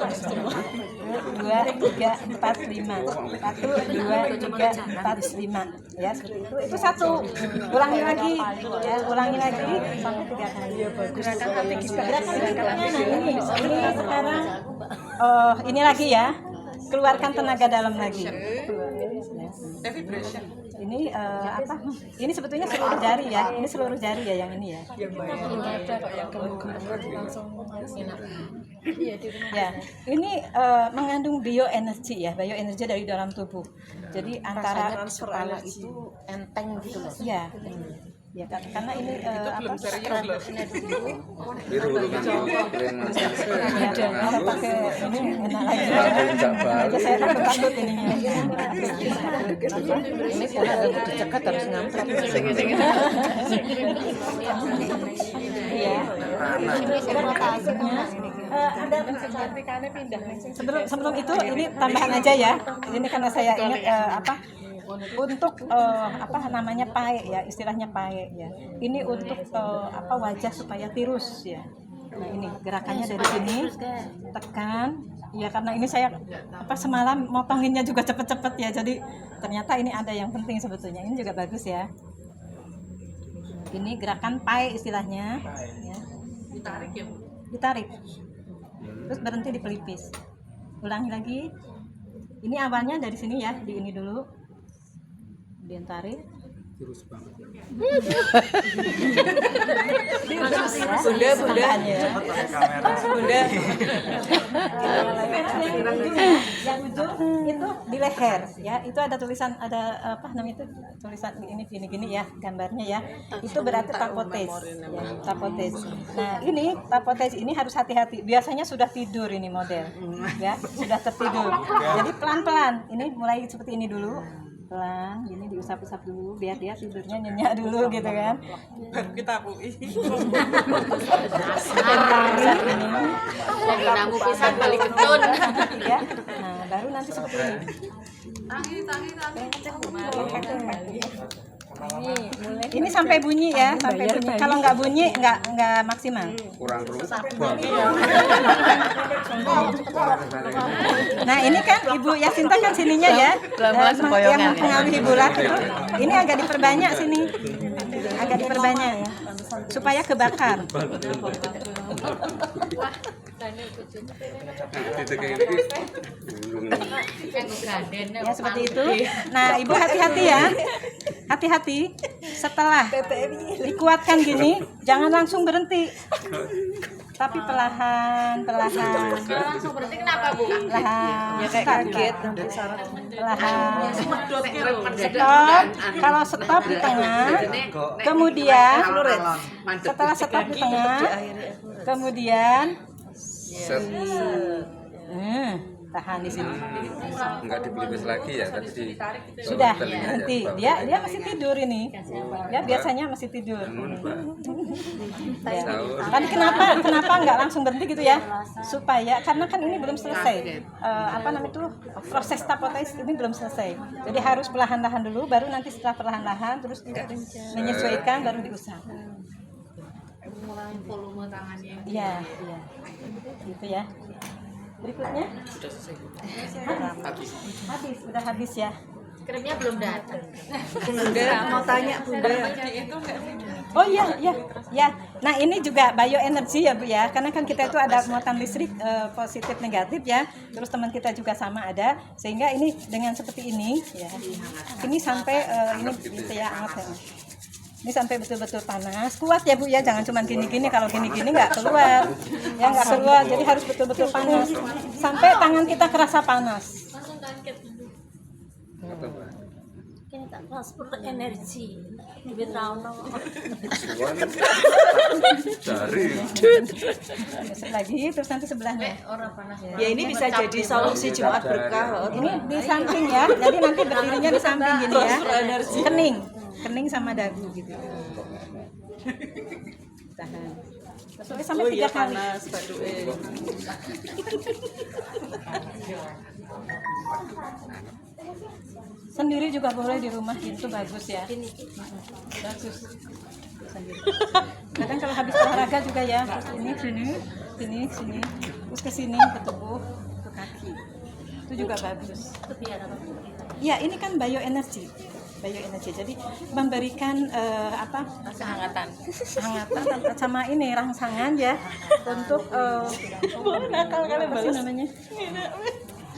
3, 4, 5. 1, 2, 3, 4, 5. Ya, seperti itu. Itu 1. Ulangi lagi. Ya, ulangi lagi sampai 3 kali. Gerakan berikutnya nah ini sekarang ini lagi ya. Keluarkan tenaga dalam lagi. Ini ini sebetulnya seluruh jari ya. Ini seluruh jari ya yang ini ya. Ya, ini mengandung bioenergi ya, bioenergi dari dalam tubuh. Jadi antara kepala itu Enteng gitu loh. ya. Ya karena ini Biru keren mas. ya, kalau pakai ini enak lagi. Aja saya takut ininya. Ini kalau lagi dicekat harus ngamplop. Iya. Ada sebelum itu ini tambahan aja ya. Ini karena saya ingat untuk namanya pae ya, istilahnya pae ya. Ini untuk wajah supaya tirus ya. Nah, ini gerakannya dari sini tekan ya, karena ini saya semalam motonginnya juga cepet-cepet ya. Jadi ternyata ini ada yang penting sebetulnya. Ini juga bagus ya. Ini gerakan pae istilahnya ya. Ditarik. Terus berhenti di pelipis. Ulangi lagi. Ini awalnya dari sini ya, di ini dulu. Kemudian tarik. Terus banget. Bunda. Yang ujung itu di leher ya. Itu ada tulisan, tulisan ini gini ya gambarnya ya. Itu berarti tapotes ya, tapotes. Nah, ini tapotes ini harus hati-hati. Biasanya sudah tidur ini model ya, sudah tertidur. Jadi pelan-pelan. Ini mulai seperti ini dulu. Pelan, gini diusap-usap dulu biar dia tidurnya nyenyak dulu gitu kan. Baru kita UI. Lagi nanggu pisan balik ketun. Ya. Nah, baru nanti seperti ini. Ini sampai bunyi ya, sampai bunyi. Kalau nggak bunyi nggak maksimal. Kurang terus. Nah, ini kan Ibu Yasinta kan sininya ya. Yang mempengaruhi bola itu. Ini agak diperbanyak sini. Agak diperbanyak ya. Supaya kebakar. Ya seperti itu. Nah, Ibu hati-hati ya. Hati-hati. Setelah dikuatkan gini, jangan langsung berhenti. Tapi perlahan. Langsung berhenti kenapa, Bu? Perlahan. Ya kayak kaget nanti Perlahan. Stop. Kalau stop di tengah, kemudian setelah stop di tengah, kemudian tahan di sini. Enggak dipelipis lagi ya tadi di Sudah, telinga nanti ya, dia masih tidur ini. Ya biasanya masih tidur. Ya. Tadi kenapa nggak langsung berhenti gitu ya? Supaya karena kan ini belum selesai. Apa namanya itu proses tapotais ini belum selesai. Jadi harus perlahan-lahan dulu, baru nanti setelah perlahan-lahan terus menyesuaikan baru diusap. Mengurangi volume tangannya. Iya, iya. Gitu ya. Berikutnya? Habis, udah habis ya. Krimnya belum datang. Mau tanya Bunda. Oh iya, iya, ya. Nah ini juga bioenergi ya Bu ya, karena kan kita itu ada muatan listrik positif negatif ya. Terus teman kita juga sama ada, sehingga ini dengan seperti ini ya. Ini sampai ini gitu ya, anget ya. Ini sampai betul-betul panas, kuat ya Bu ya, jangan cuma gini-gini, kalau gini-gini nggak keluar, ya nggak keluar. Jadi harus betul-betul panas, sampai tangan kita kerasa panas. Langsung kaget. Kini tak transfer energi. Duit rano. dari Besok lagi, terus nanti sebelahnya. Orang panas. Ya ini bisa jadi solusi Jumat berkah. Ini di samping ya, jadi nanti berdirinya di samping gini ya, kening sama dagu gitu. Tahan. Terus sampai 3 kali. Panas baduke. Sendiri juga boleh di rumah gitu, bagus ya. Bagus. Sendiri. Kadang kalau habis olahraga juga ya, terus ini sini, terus ke sini ke tubuh, ke kaki. Itu juga bagus. Itu biar apa? Ya, ini kan bioenergi. Jadi memberikan Kehangatan. hangatan sama ini rangsangan ya untuk apa sih namanya?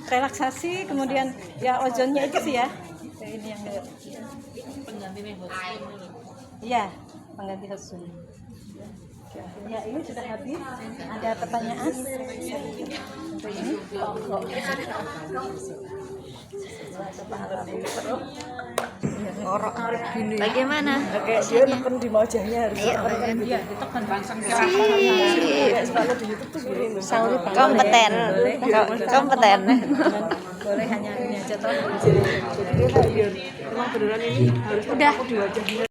Relaksasi, kemudian ya ozonnya itu sih ya. Ini yang Pengganti hot. iya, pengganti hotsun. Ya, ini sudah habis. Ada pertanyaan untuk ini? Ngorok-ngorok gini. Bagaimana? Kayak dia neken di wajahnya harus. Iya, ditekan langsung Selalu di YouTube tuh gini. Kompeten. Kompeten. boleh hanya ini aja toh. Emang beneran ini harus di wajahnya.